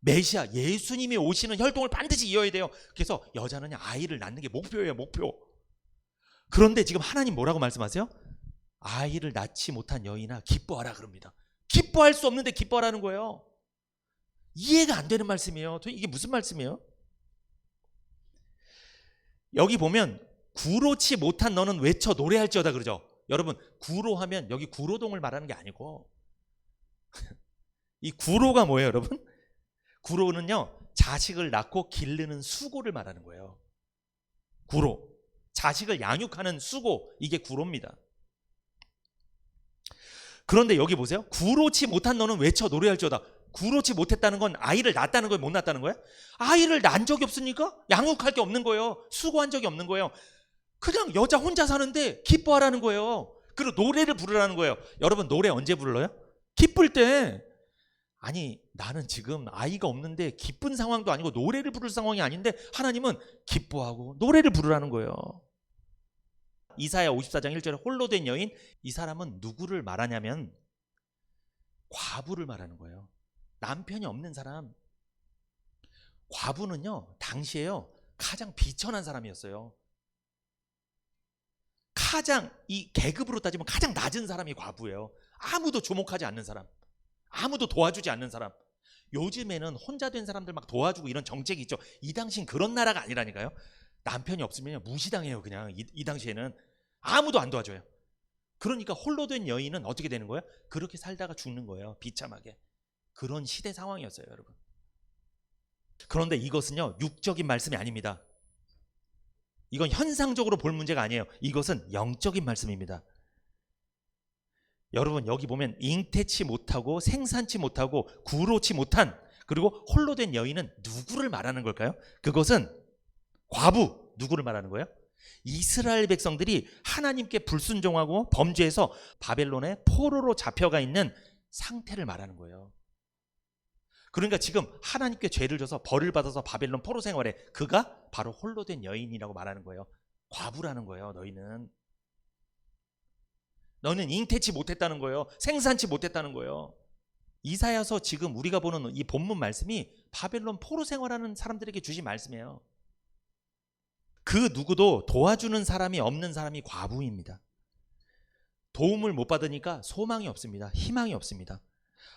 메시아 예수님이 오시는 혈통을 반드시 이어야 돼요. 그래서 여자는 아이를 낳는 게 목표예요. 목표. 그런데 지금 하나님 뭐라고 말씀하세요? 아이를 낳지 못한 여인아 기뻐하라 그럽니다. 기뻐할 수 없는데 기뻐하라는 거예요. 이해가 안 되는 말씀이에요. 이게 무슨 말씀이에요? 여기 보면 구로치 못한 너는 외쳐 노래할지어다 그러죠. 여러분, 구로하면 여기 구로동을 말하는 게 아니고 이 구로가 뭐예요, 여러분? 구로는요, 자식을 낳고 기르는 수고를 말하는 거예요. 구로, 자식을 양육하는 수고, 이게 구로입니다. 그런데 여기 보세요. 구로치 못한 너는 외쳐 노래할지어다. 구로치 못했다는 건 아이를 낳았다는 거예요? 못 낳았다는 거예요? 아이를 낳은 적이 없으니까 양육할 게 없는 거예요. 수고한 적이 없는 거예요. 그냥 여자 혼자 사는데 기뻐하라는 거예요. 그리고 노래를 부르라는 거예요. 여러분, 노래 언제 불러요? 기쁠 때. 아니, 나는 지금 아이가 없는데 기쁜 상황도 아니고 노래를 부를 상황이 아닌데 하나님은 기뻐하고 노래를 부르라는 거예요. 이사야 54장 1절에 홀로 된 여인, 이 사람은 누구를 말하냐면 과부를 말하는 거예요. 남편이 없는 사람. 과부는요, 당시에요, 가장 비천한 사람이었어요. 가장, 이 계급으로 따지면 가장 낮은 사람이 과부예요. 아무도 주목하지 않는 사람, 아무도 도와주지 않는 사람. 요즘에는 혼자 된 사람들 막 도와주고 이런 정책이 있죠. 이 당시엔 그런 나라가 아니라니까요. 남편이 없으면 무시당해요. 그냥 이 당시에는 아무도 안 도와줘요. 그러니까 홀로 된 여인은 어떻게 되는 거예요? 그렇게 살다가 죽는 거예요. 비참하게. 그런 시대 상황이었어요, 여러분. 그런데 이것은요, 육적인 말씀이 아닙니다. 이건 현상적으로 볼 문제가 아니에요. 이것은 영적인 말씀입니다. 여러분, 여기 보면 잉태치 못하고 생산치 못하고 구로치 못한, 그리고 홀로 된 여인은 누구를 말하는 걸까요? 그것은 과부, 누구를 말하는 거예요? 이스라엘 백성들이 하나님께 불순종하고 범죄해서 바벨론의 포로로 잡혀가 있는 상태를 말하는 거예요. 그러니까 지금 하나님께 죄를 져서 벌을 받아서 바벨론 포로 생활에, 그가 바로 홀로 된 여인이라고 말하는 거예요. 과부라는 거예요. 너는 잉태치 못했다는 거예요. 생산치 못했다는 거예요. 이사야서 지금 우리가 보는 이 본문 말씀이 바벨론 포로 생활하는 사람들에게 주신 말씀이에요. 그 누구도 도와주는 사람이 없는 사람이 과부입니다. 도움을 못 받으니까 소망이 없습니다. 희망이 없습니다.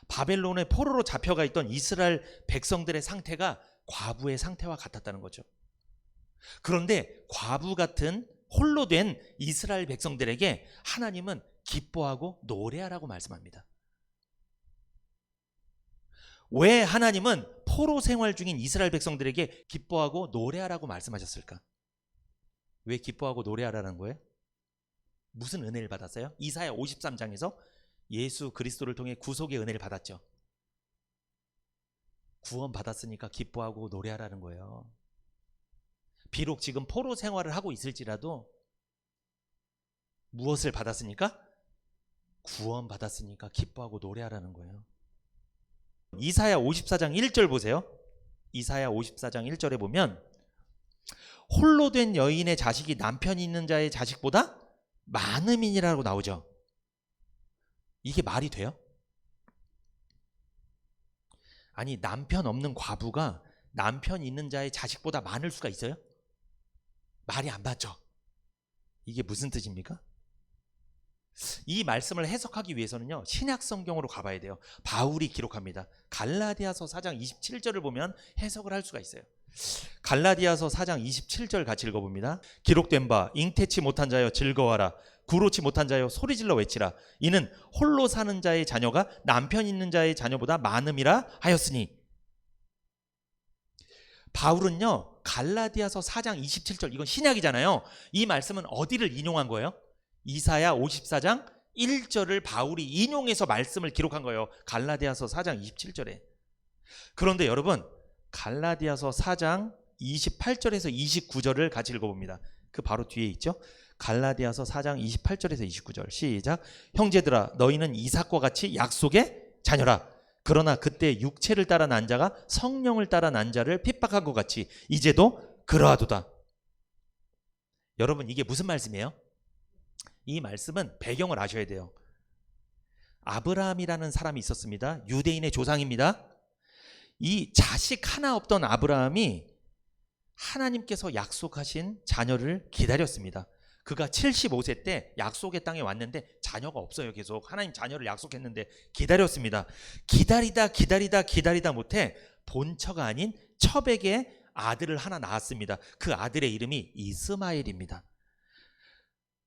바벨론의 포로로 잡혀가 있던 이스라엘 백성들의 상태가 과부의 상태와 같았다는 거죠. 그런데 과부 같은 홀로 된 이스라엘 백성들에게 하나님은 기뻐하고 노래하라고 말씀합니다. 왜 하나님은 포로 생활 중인 이스라엘 백성들에게 기뻐하고 노래하라고 말씀하셨을까? 왜 기뻐하고 노래하라는 거예요? 무슨 은혜를 받았어요? 이사야 53장에서 예수 그리스도를 통해 구속의 은혜를 받았죠. 구원 받았으니까 기뻐하고 노래하라는 거예요. 비록 지금 포로 생활을 하고 있을지라도 무엇을 받았으니까? 구원 받았으니까 기뻐하고 노래하라는 거예요. 이사야 54장 1절 보세요. 이사야 54장 1절에 보면 홀로 된 여인의 자식이 남편 있는 자의 자식보다 많음이니라고 나오죠. 이게 말이 돼요? 아니, 남편 없는 과부가 남편 있는 자의 자식보다 많을 수가 있어요? 말이 안 맞죠? 이게 무슨 뜻입니까? 이 말씀을 해석하기 위해서는요, 신약 성경으로 가봐야 돼요. 바울이 기록합니다. 갈라디아서 4장 27절을 보면 해석을 할 수가 있어요. 갈라디아서 4장 27절 같이 읽어봅니다. 기록된 바 잉태치 못한 자여 즐거워하라. 구로치 못한 자여 소리질러 외치라. 이는 홀로 사는 자의 자녀가 남편 있는 자의 자녀보다 많음이라 하였으니. 바울은요, 갈라디아서 4장 27절, 이건 신약이잖아요. 이 말씀은 어디를 인용한 거예요? 이사야 54장 1절을 바울이 인용해서 말씀을 기록한 거예요. 갈라디아서 4장 27절에. 그런데 여러분, 갈라디아서 4장 28절에서 29절을 같이 읽어봅니다. 그 바로 뒤에 있죠. 갈라디아서 4장 28절에서 29절 시작. 형제들아, 너희는 이삭과 같이 약속의 자녀라. 그러나 그때 육체를 따라 난 자가 성령을 따라 난 자를 핍박한 것 같이 이제도 그러하도다. 여러분, 이게 무슨 말씀이에요? 이 말씀은 배경을 아셔야 돼요. 아브라함이라는 사람이 있었습니다. 유대인의 조상입니다. 이 자식 하나 없던 아브라함이 하나님께서 약속하신 자녀를 기다렸습니다. 그가 75세 때 약속의 땅에 왔는데 자녀가 없어요. 계속 하나님 자녀를 약속했는데 기다렸습니다. 기다리다 못해 본처가 아닌 첩에게 아들을 하나 낳았습니다. 그 아들의 이름이 이스마엘입니다.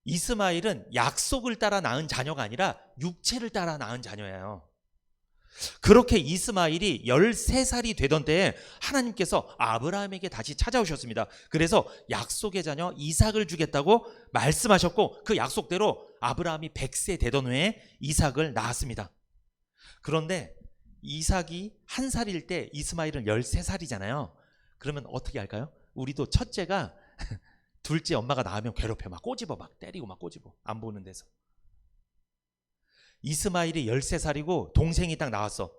이스마엘은 약속을 따라 낳은 자녀가 아니라 육체를 따라 낳은 자녀예요. 그렇게 이스마엘이 13살이 되던 때에 하나님께서 아브라함에게 다시 찾아오셨습니다. 그래서 약속의 자녀 이삭을 주겠다고 말씀하셨고, 그 약속대로 아브라함이 100세 되던 해에 이삭을 낳았습니다. 그런데 이삭이 1살일 때 이스마엘은 13살이잖아요. 그러면 어떻게 할까요? 우리도 첫째가 둘째 엄마가 낳으면 괴롭혀. 막 꼬집어, 막 때리고 막 꼬집어. 안 보는 데서. 이스마엘이 13살이고 동생이 딱 나왔어.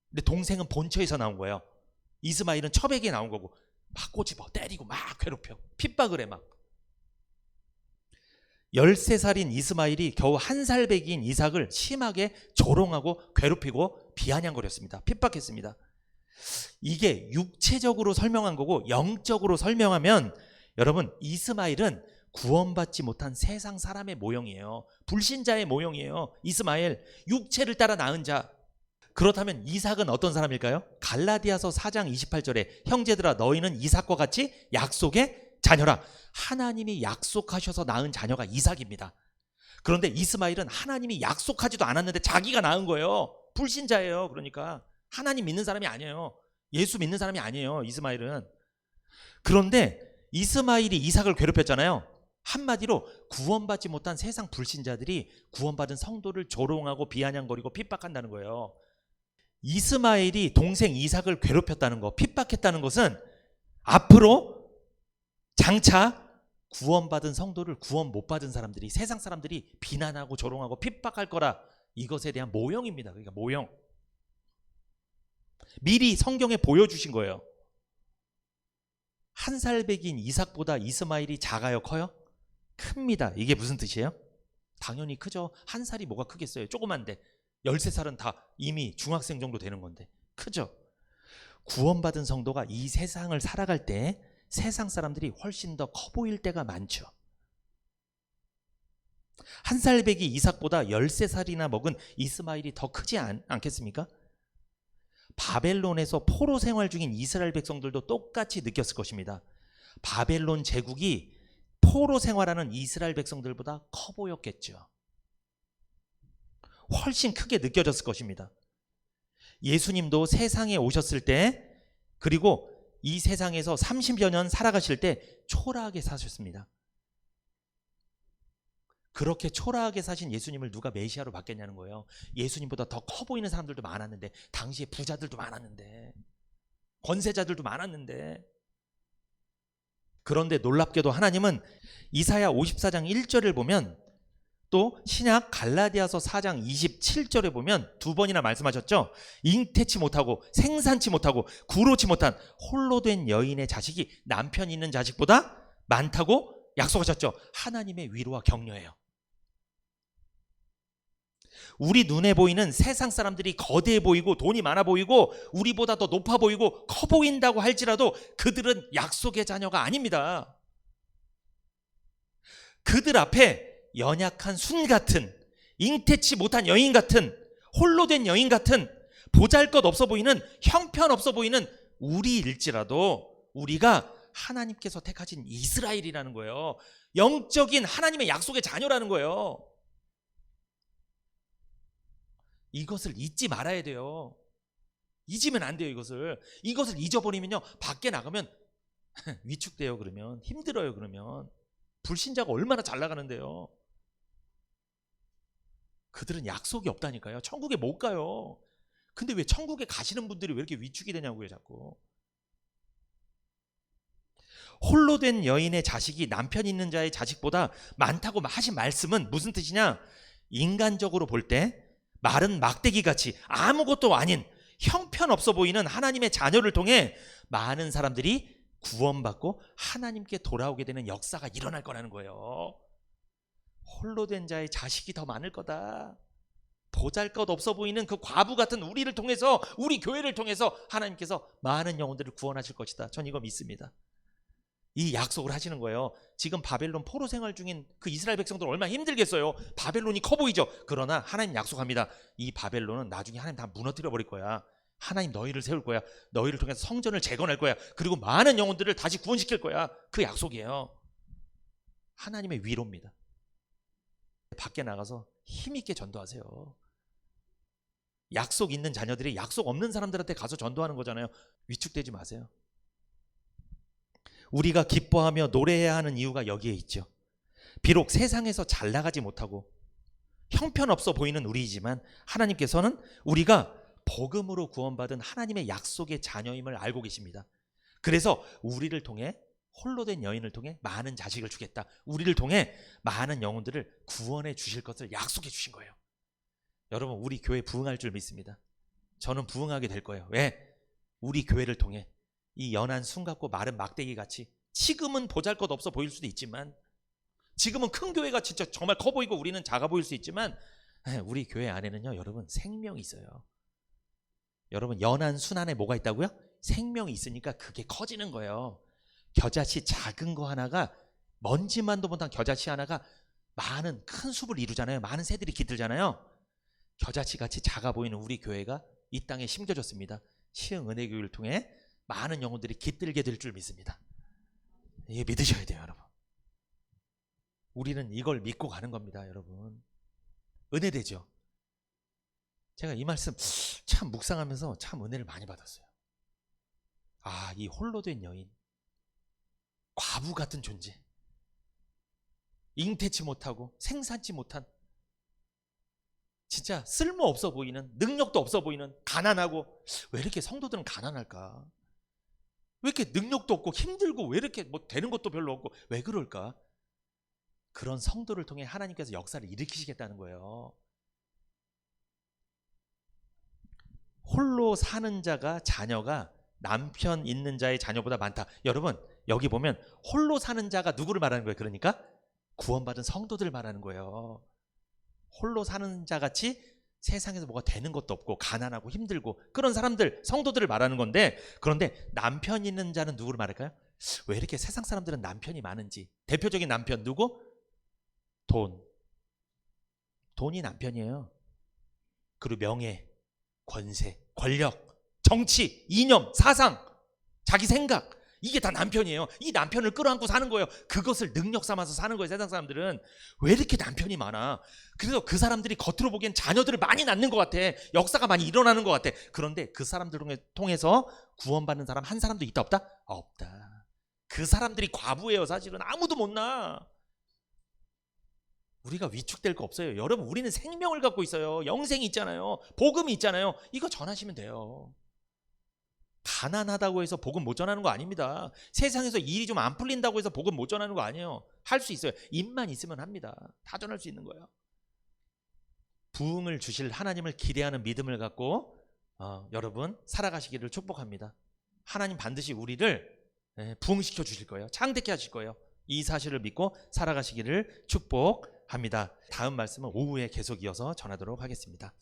근데 동생은 본처에서 나온 거예요. 이스마엘은 첩에게 나온 거고, 막 꼬집어, 때리고 막 괴롭혀. 핍박을 해 막. 13살인 이스마엘이 겨우 1살 배기인 이삭을 심하게 조롱하고 괴롭히고 비아냥거렸습니다. 핍박했습니다. 이게 육체적으로 설명한 거고, 영적으로 설명하면 여러분, 이스마엘은 구원받지 못한 세상 사람의 모형이에요. 불신자의 모형이에요. 이스마엘, 육체를 따라 낳은 자. 그렇다면 이삭은 어떤 사람일까요? 갈라디아서 4장 28절에 형제들아, 너희는 이삭과 같이 약속의 자녀라. 하나님이 약속하셔서 낳은 자녀가 이삭입니다. 그런데 이스마엘은 하나님이 약속하지도 않았는데 자기가 낳은 거예요. 불신자예요. 그러니까 하나님 믿는 사람이 아니에요. 예수 믿는 사람이 아니에요, 이스마엘은. 그런데 이스마엘이 이삭을 괴롭혔잖아요. 한마디로 구원받지 못한 세상 불신자들이 구원받은 성도를 조롱하고 비아냥거리고 핍박한다는 거예요. 이스마엘이 동생 이삭을 괴롭혔다는 거, 핍박했다는 것은 앞으로 장차 구원받은 성도를 구원 못 받은 사람들이, 세상 사람들이 비난하고 조롱하고 핍박할 거라, 이것에 대한 모형입니다. 그러니까 모형. 미리 성경에 보여주신 거예요. 1살 배기인 이삭보다 이스마엘이 작아요, 커요? 큽니다. 이게 무슨 뜻이에요? 당연히 크죠. 1살이 뭐가 크겠어요? 조그만데. 13살은 다 이미 중학생 정도 되는 건데. 크죠? 구원받은 성도가 이 세상을 살아갈 때 세상 사람들이 훨씬 더 커 보일 때가 많죠. 한 살배기 이삭보다 13살이나 먹은 이스마엘이 더 크지 않겠습니까? 바벨론에서 포로 생활 중인 이스라엘 백성들도 똑같이 느꼈을 것입니다. 바벨론 제국이 포로 생활하는 이스라엘 백성들보다 커 보였겠죠. 훨씬 크게 느껴졌을 것입니다. 예수님도 세상에 오셨을 때, 그리고 이 세상에서 30여 년 살아가실 때 초라하게 사셨습니다. 그렇게 초라하게 사신 예수님을 누가 메시아로 받겠냐는 거예요. 예수님보다 더 커 보이는 사람들도 많았는데, 당시에 부자들도 많았는데, 권세자들도 많았는데. 그런데 놀랍게도 하나님은 이사야 54장 1절을 보면, 또 신약 갈라디아서 4장 27절에 보면 두 번이나 말씀하셨죠. 잉태치 못하고 생산치 못하고 구로치 못한 홀로 된 여인의 자식이 남편 있는 자식보다 많다고 약속하셨죠. 하나님의 위로와 격려예요. 우리 눈에 보이는 세상 사람들이 거대해 보이고 돈이 많아 보이고 우리보다 더 높아 보이고 커 보인다고 할지라도 그들은 약속의 자녀가 아닙니다. 그들 앞에 연약한 순 같은, 잉태치 못한 여인 같은, 홀로 된 여인 같은, 보잘것 없어 보이는, 형편없어 보이는 우리일지라도 우리가 하나님께서 택하신 이스라엘이라는 거예요. 영적인 하나님의 약속의 자녀라는 거예요. 이것을 잊지 말아야 돼요. 잊으면 안 돼요. 이것을 잊어버리면요, 밖에 나가면 위축돼요. 그러면 힘들어요. 그러면 불신자가 얼마나 잘 나가는데요. 그들은 약속이 없다니까요. 천국에 못 가요. 근데 왜 천국에 가시는 분들이 왜 이렇게 위축이 되냐고요, 자꾸. 홀로 된 여인의 자식이 남편 있는 자의 자식보다 많다고 하신 말씀은 무슨 뜻이냐? 인간적으로 볼 때 마른 막대기같이 아무것도 아닌 형편없어 보이는 하나님의 자녀를 통해 많은 사람들이 구원받고 하나님께 돌아오게 되는 역사가 일어날 거라는 거예요. 홀로 된 자의 자식이 더 많을 거다. 보잘것 없어 보이는 그 과부 같은 우리를 통해서, 우리 교회를 통해서 하나님께서 많은 영혼들을 구원하실 것이다. 전 이거 믿습니다. 이 약속을 하시는 거예요. 지금 바벨론 포로 생활 중인 그 이스라엘 백성들 얼마나 힘들겠어요. 바벨론이 커 보이죠. 그러나 하나님 약속합니다. 이 바벨론은 나중에 하나님 다 무너뜨려 버릴 거야. 하나님 너희를 세울 거야. 너희를 통해서 성전을 재건할 거야. 그리고 많은 영혼들을 다시 구원시킬 거야. 그 약속이에요. 하나님의 위로입니다. 밖에 나가서 힘있게 전도하세요. 약속 있는 자녀들이 약속 없는 사람들한테 가서 전도하는 거잖아요. 위축되지 마세요. 우리가 기뻐하며 노래해야 하는 이유가 여기에 있죠. 비록 세상에서 잘 나가지 못하고 형편없어 보이는 우리이지만 하나님께서는 우리가 복음으로 구원받은 하나님의 약속의 자녀임을 알고 계십니다. 그래서 우리를 통해, 홀로 된 여인을 통해 많은 자식을 주겠다. 우리를 통해 많은 영혼들을 구원해 주실 것을 약속해 주신 거예요. 여러분, 우리 교회 부흥할 줄 믿습니다. 저는 부흥하게 될 거예요. 왜? 우리 교회를 통해 이 연한 순 같고 마른 막대기 같이, 지금은 보잘것 없어 보일 수도 있지만, 지금은 큰 교회가 진짜 정말 커 보이고 우리는 작아 보일 수 있지만, 우리 교회 안에는요, 여러분, 생명이 있어요. 여러분, 연한 순 안에 뭐가 있다고요? 생명이 있으니까 그게 커지는 거예요. 겨자씨 작은 거 하나가, 먼지만도 못한 겨자씨 하나가 많은 큰 숲을 이루잖아요. 많은 새들이 깃들잖아요. 겨자씨 같이 작아 보이는 우리 교회가 이 땅에 심겨졌습니다. 시흥은혜교회를 통해 많은 영혼들이 깃들게 될 줄 믿습니다. 이게 믿으셔야 돼요, 여러분. 우리는 이걸 믿고 가는 겁니다, 여러분. 은혜되죠? 제가 이 말씀 참 묵상하면서 참 은혜를 많이 받았어요. 아, 이 홀로 된 여인, 과부 같은 존재, 잉태치 못하고 생산치 못한, 진짜 쓸모없어 보이는, 능력도 없어 보이는, 가난하고, 왜 이렇게 성도들은 가난할까? 왜 이렇게 능력도 없고 힘들고 왜 이렇게 뭐 되는 것도 별로 없고 왜 그럴까? 그런 성도를 통해 하나님께서 역사를 일으키시겠다는 거예요. 홀로 사는 자가, 자녀가 남편 있는 자의 자녀보다 많다. 여러분, 여기 보면 홀로 사는 자가 누구를 말하는 거예요? 그러니까 구원받은 성도들을 말하는 거예요. 홀로 사는 자 같이 세상에서 뭐가 되는 것도 없고 가난하고 힘들고 그런 사람들, 성도들을 말하는 건데, 그런데 남편 있는 자는 누구를 말할까요? 왜 이렇게 세상 사람들은 남편이 많은지. 대표적인 남편 누구? 돈이 남편이에요. 그리고 명예, 권세, 권력, 정치, 이념, 사상, 자기 생각, 이게 다 남편이에요. 이 남편을 끌어안고 사는 거예요. 그것을 능력 삼아서 사는 거예요. 세상 사람들은. 왜 이렇게 남편이 많아? 그래서 그 사람들이 겉으로 보기엔 자녀들을 많이 낳는 것 같아. 역사가 많이 일어나는 것 같아. 그런데 그 사람들을 통해서 구원받는 사람 한 사람도 있다 없다? 없다. 그 사람들이 과부예요. 사실은 아무도 못 낳아. 우리가 위축될 거 없어요. 여러분, 우리는 생명을 갖고 있어요. 영생이 있잖아요. 복음이 있잖아요. 이거 전하시면 돼요. 가난하다고 해서 복음 못 전하는 거 아닙니다. 세상에서 일이 좀 안 풀린다고 해서 복음 못 전하는 거 아니에요. 할 수 있어요. 입만 있으면 합니다. 다 전할 수 있는 거예요. 부흥을 주실 하나님을 기대하는 믿음을 갖고 여러분 살아가시기를 축복합니다. 하나님 반드시 우리를 부흥시켜 주실 거예요. 창대케 하실 거예요. 이 사실을 믿고 살아가시기를 축복합니다. 다음 말씀은 오후에 계속 이어서 전하도록 하겠습니다.